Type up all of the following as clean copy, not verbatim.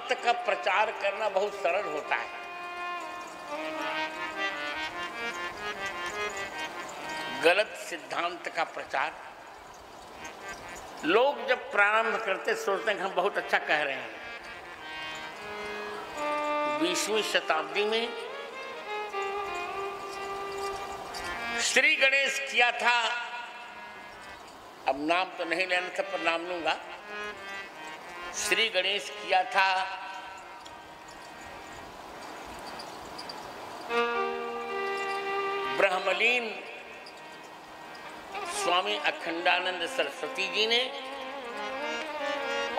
सिद्धांत का प्रचार करना बहुत सरल होता है। गलत सिद्धांत का प्रचार लोग जब प्रारंभ करते सोचते हैं कि हम बहुत अच्छा कह रहे हैं। 20वीं शताब्दी में श्री गणेश किया था, अब नाम तो नहीं लेना था पर नाम लूंगा। श्री गणेश किया था ब्रह्मलीन स्वामी अखंडानंद सरस्वती जी ने,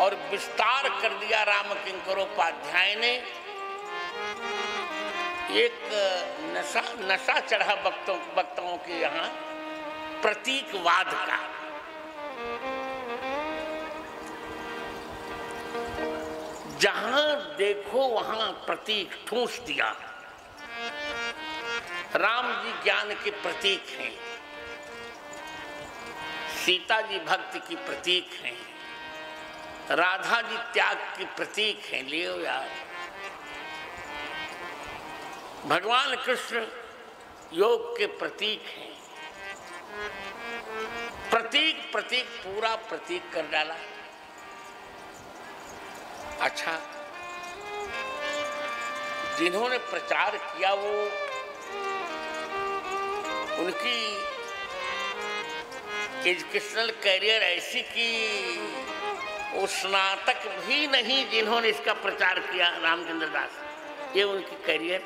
और विस्तार कर दिया रामकिंकरोपाध्याय ने। एक नशा चढ़ा वक्ताओं के यहाँ प्रतीकवाद का। जहां देखो वहां प्रतीक ठूंस दिया। राम जी ज्ञान के प्रतीक हैं, सीता जी भक्ति की प्रतीक हैं, राधा जी त्याग की प्रतीक हैं। लियो यार, भगवान कृष्ण योग के प्रतीक हैं। प्रतीक प्रतीक पूरा प्रतीक कर डाला। अच्छा, जिन्होंने प्रचार किया वो उनकी एजुकेशनल कैरियर ऐसी कि वो स्नातक भी नहीं जिन्होंने इसका प्रचार किया, रामचंद्र दास, ये उनकी कैरियर।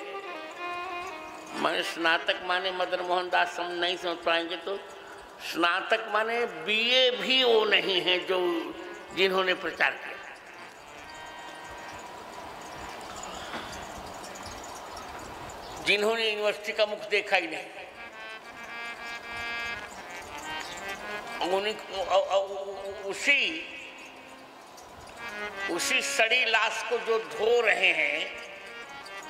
माने स्नातक माने मदन मोहन दास हम नहीं समझ पाएंगे, तो स्नातक माने बीए भी वो नहीं है जो जिन्होंने प्रचार किया। जिन्होंने यूनिवर्सिटी का मुख देखा ही नहीं, उसी सड़ी लाश को जो धो रहे हैं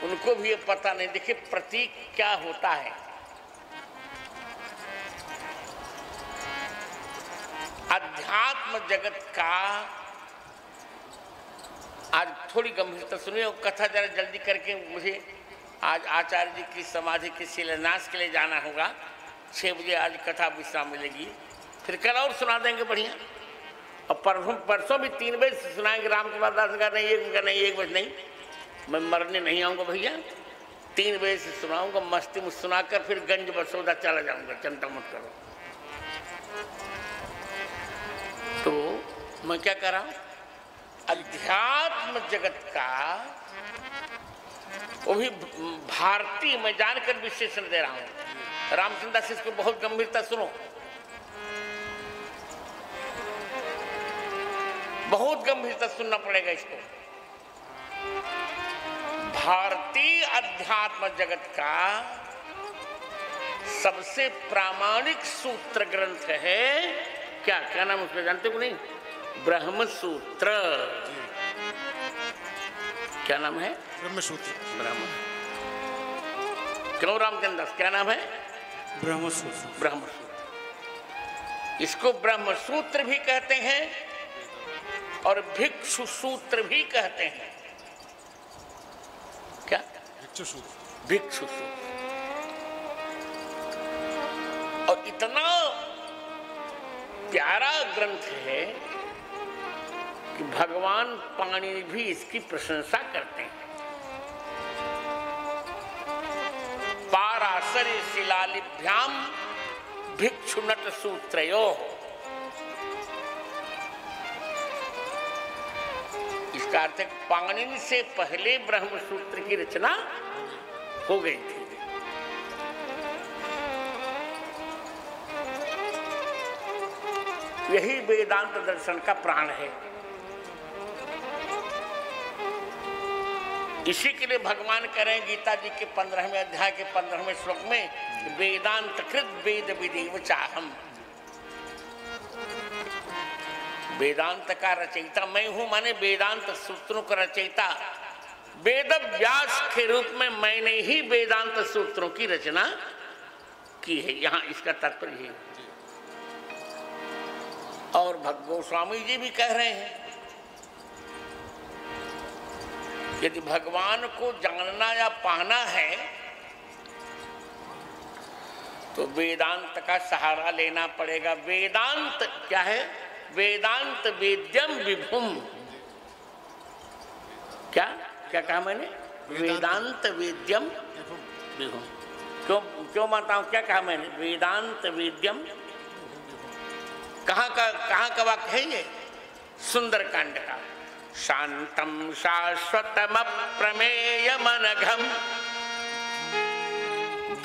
उनको भी ये पता नहीं। देखिए प्रतीक क्या होता है। अध्यात्म जगत का आज थोड़ी गंभीरता सुनिए। कथा जरा जल्दी करके, मुझे आज आचार्य जी की समाधि के शिलान्यास के लिए जाना होगा। 6 बजे आज कथा विश्राम मिलेगी, फिर कल और सुना देंगे बढ़िया। और परसों भी 3 बजे से सुनाएंगे। राम कुमार दास का नहीं, 1 बजे नहीं, मैं मरने नहीं आऊँगा भैया। 3 बजे से सुनाऊंगा, मस्ती में सुनाकर फिर गंज बसोदा चला जाऊंगा, चिंता मत करो। तो मैं क्या कर रहा हूँ, अध्यात्म जगत का, वो भी भारतीय, मैं जानकर विशेषण दे रहा हूँ। रामचंद्र दास इसको बहुत गंभीरता सुनो, बहुत गंभीरता सुनना पड़ेगा इसको। भारतीय अध्यात्म जगत का सबसे प्रामाणिक सूत्र ग्रंथ है क्या? क्या नाम उसका जानते हो नहीं? ब्रह्म सूत्र। क्या नाम है? ब्रह्म सूत्र। ब्रह्म। क्यों रामचंद्र दास, क्या नाम है? ब्रह्म सूत्र। ब्रह्म सूत्र। इसको ब्रह्म सूत्र भी कहते हैं और भिक्षु सूत्र भी कहते हैं। क्या? भिक्षु सूत्र। भिक्षु सूत्र। और इतना प्यारा ग्रंथ है कि भगवान पाणिनि भी इसकी प्रशंसा करते हैं। पाराशर्य शिलालिभ्याम भिक्षु नट सूत्रयो। इसका अर्थ है पाणिनि से पहले ब्रह्म सूत्र की रचना हो गई थी। यही वेदांत दर्शन का प्राण है। इसी के लिए भगवान कह रहे हैं गीता जी के 15वें अध्याय के 15वें श्लोक में, वेदांत कृत वेद विदेव चाहम। वेदांत का रचयिता मैं हूं, माने वेदांत सूत्रों का रचयिता। वेद व्यास के रूप में मैंने ही वेदांत सूत्रों की रचना की है। यहां इसका तात्पर्य है। और गोस्वामी जी भी कह रहे हैं यदि भगवान को जानना या पाना है तो वेदांत का सहारा लेना पड़ेगा। वेदांत क्या है? वेदांत वेद्यम विभुम। क्या क्या कहा मैंने? वेदांत वेद्यम विभुम। क्यों माताओं क्या कहा मैंने? वेदांत वेद्यम। कहाँ का वाक्य है ये? सुंदरकांड का। शांतम शाश्वतम प्रमेयमनघम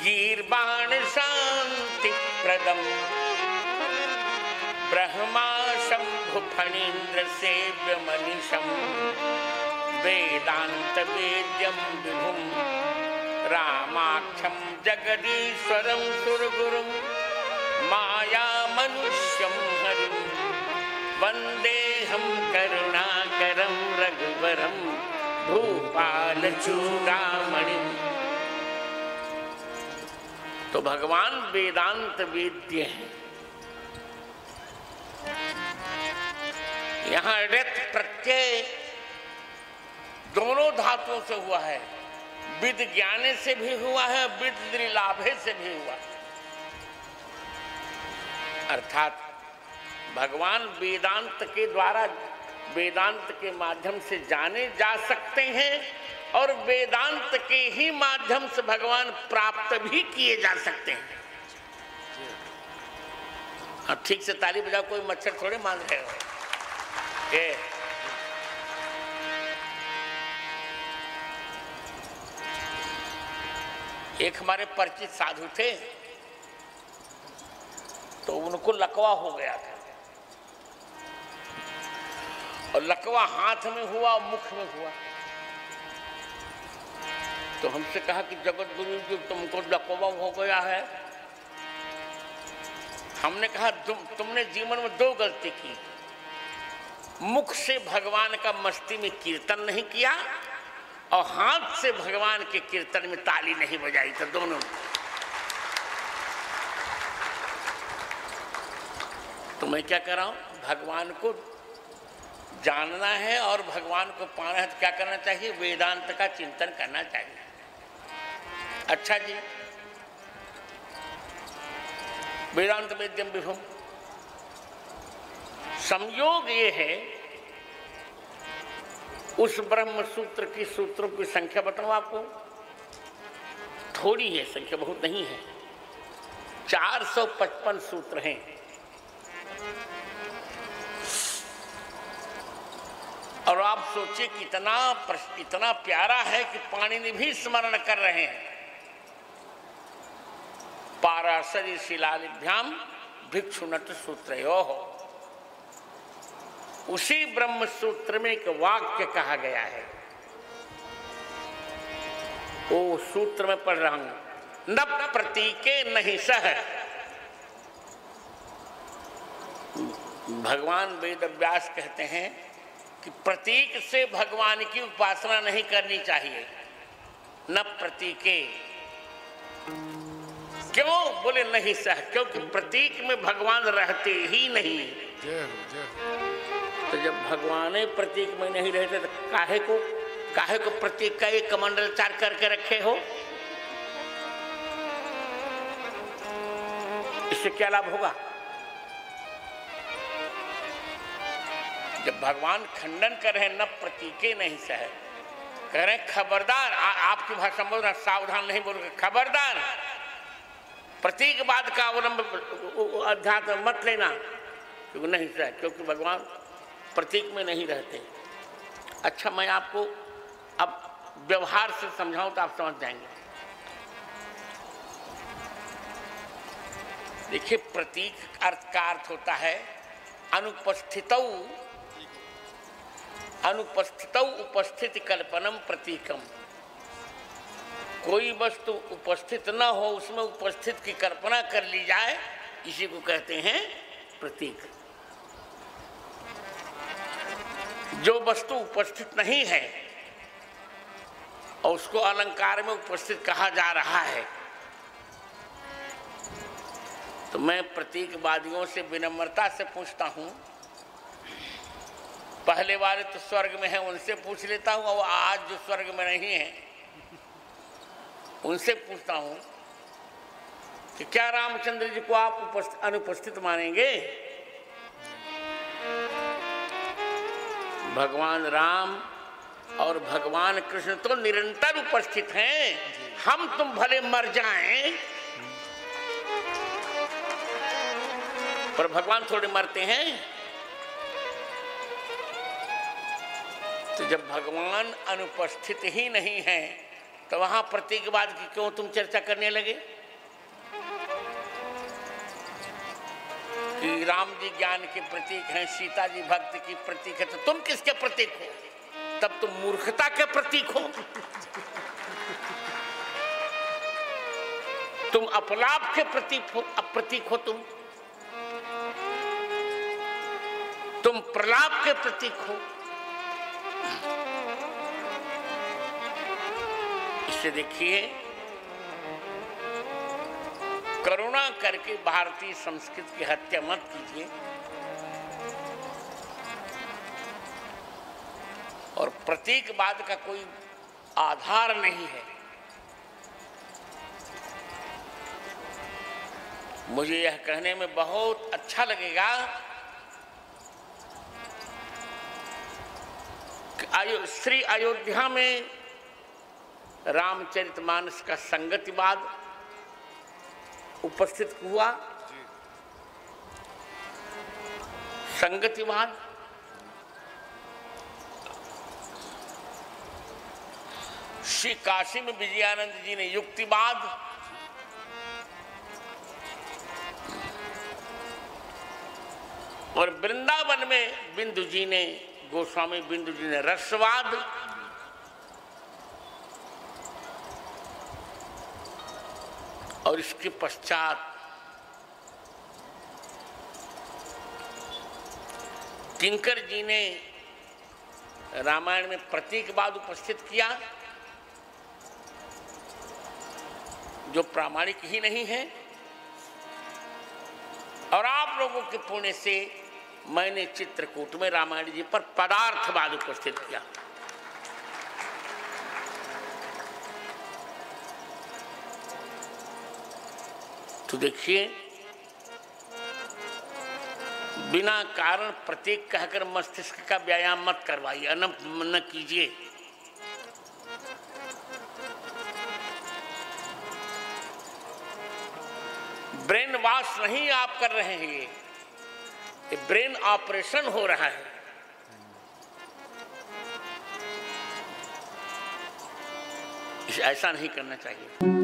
गीर्वाण शांति प्रदम ब्रह्मा शंभु फणीन्द्र सेव्य मनीषम वेदांत वेद्यम विभुम रामाख्यम जगदीश्वरम सुरगुरुम माया मनुष्यम हरिम वंदेहम करुणाकरम रघुवरम भूपाल चूड़ामणिम। तो भगवान वेदांत वेद्य है। यहां रथ प्रत्यय दोनों धातुओं से हुआ है। विद ज्ञाने से भी हुआ है, विद लाभे से भी हुआ। अर्थात भगवान वेदांत के द्वारा, वेदांत के माध्यम से जाने जा सकते हैं और वेदांत के ही माध्यम से भगवान प्राप्त भी किए जा सकते हैं। हाँ, ठीक से ताली बजाओ, कोई मच्छर थोड़े मान रहे हो। एक हमारे परिचित साधु थे, तो उनको लकवा हो गया था और लकवा हाथ में हुआ, मुख में हुआ। तो हमसे कहा कि जगत गुरु जी तुमको लकवा हो गया है। हमने कहा तुमने जीवन में दो गलती की। मुख से भगवान का मस्ती में कीर्तन नहीं किया और हाथ से भगवान के कीर्तन में ताली नहीं बजाई। तो दोनों। तो मैं क्या कर रहा हूं? भगवान को जानना है और भगवान को पाना है तो क्या करना चाहिए? वेदांत का चिंतन करना चाहिए। अच्छा जी, वेदांत वेद्यम विभुम। संयोग ये है, उस ब्रह्म सूत्र की सूत्रों की संख्या बताऊं आपको, थोड़ी है संख्या, बहुत नहीं है। 455 सूत्र हैं। और आप सोचिए कितना प्यारा है कि पाणिनि भी स्मरण कर रहे हैं। पाराशरी शिलालिभ्याम भिक्षुनट सूत्रयोः। उसी ब्रह्म सूत्र में एक वाक्य कहा गया है, वो सूत्र में पढ़ रहा हूं। न प्रतीके नहीं सह। भगवान वेद व्यास कहते हैं कि प्रतीक से भगवान की उपासना नहीं करनी चाहिए। न प्रतीके। क्यों? बोले नहीं सह, क्योंकि प्रतीक में भगवान रहते ही नहीं। तो जब भगवान प्रतीक में नहीं रहते तो काहे को प्रतीक का एक कमंडल चार करके रखे हो? इससे क्या लाभ होगा? जब भगवान खंडन कर रहे हैं न प्रतीके नहीं सह, कह रहे हैं खबरदार, आपकी भाषा बोल रहा, सावधान नहीं बोल रहे, खबरदार प्रतीकवाद का अवलंब अध्यात्म मत लेना, क्योंकि नहीं सह, क्योंकि भगवान प्रतीक में नहीं रहते। अच्छा, मैं आपको अब व्यवहार से समझाऊं तो आप समझ जाएंगे। देखिए, प्रतीक अर्थ का अर्थ होता है अनुपस्थितौ उपस्थिति कल्पनम प्रतीकम। कोई वस्तु उपस्थित न हो, उसमें उपस्थित की कल्पना कर ली जाए, इसी को कहते हैं प्रतीक। जो वस्तु उपस्थित नहीं है और उसको अलंकार में उपस्थित कहा जा रहा है। तो मैं प्रतीकवादियों से विनम्रता से पूछता हूं पहले वाले तो स्वर्ग में है, उनसे पूछ लेता हूँ, और आज जो स्वर्ग में नहीं है उनसे पूछता हूँ कि क्या रामचंद्र जी को आप अनुपस्थित मानेंगे? भगवान राम और भगवान कृष्ण तो निरंतर उपस्थित हैं। हम तुम भले मर जाएं, पर भगवान थोड़े मरते हैं। तो जब भगवान अनुपस्थित ही नहीं है तो वहां प्रतीकवाद की क्यों तुम चर्चा करने लगे कि राम जी ज्ञान के प्रतीक हैं, सीता जी भक्ति की प्रतीक है, तो तुम किसके प्रतीक हो? तब तुम मूर्खता के प्रतीक हो, तुम अपलाप के प्रतीक हो, तुम प्रलाप के प्रतीक हो। इसे देखिए, करुणा करके भारतीय संस्कृति की हत्या मत कीजिए और प्रतीकवाद का कोई आधार नहीं है। मुझे यह कहने में बहुत अच्छा लगेगा कि श्री अयोध्या में रामचरितमानस का संगतिवाद उपस्थित हुआ। संगतिवाद श्री काशी में विजयानंद जी ने युक्तिवाद, और वृंदावन में बिंदु जी ने, गोस्वामी बिंदु जी ने रसवाद, और इसके पश्चात किंकर जी ने रामायण में प्रतीकवाद उपस्थित किया, जो प्रामाणिक ही नहीं है। और आप लोगों के पुण्य से मैंने चित्रकूट में रामायण जी पर पदार्थवाद उपस्थित किया। तो देखिए, बिना कारण प्रतीक कहकर मस्तिष्क का व्यायाम मत करवाइए, न कीजिए। ब्रेन वॉश नहीं आप कर रहे हैं, ये ब्रेन ऑपरेशन हो रहा है। ऐसा नहीं करना चाहिए।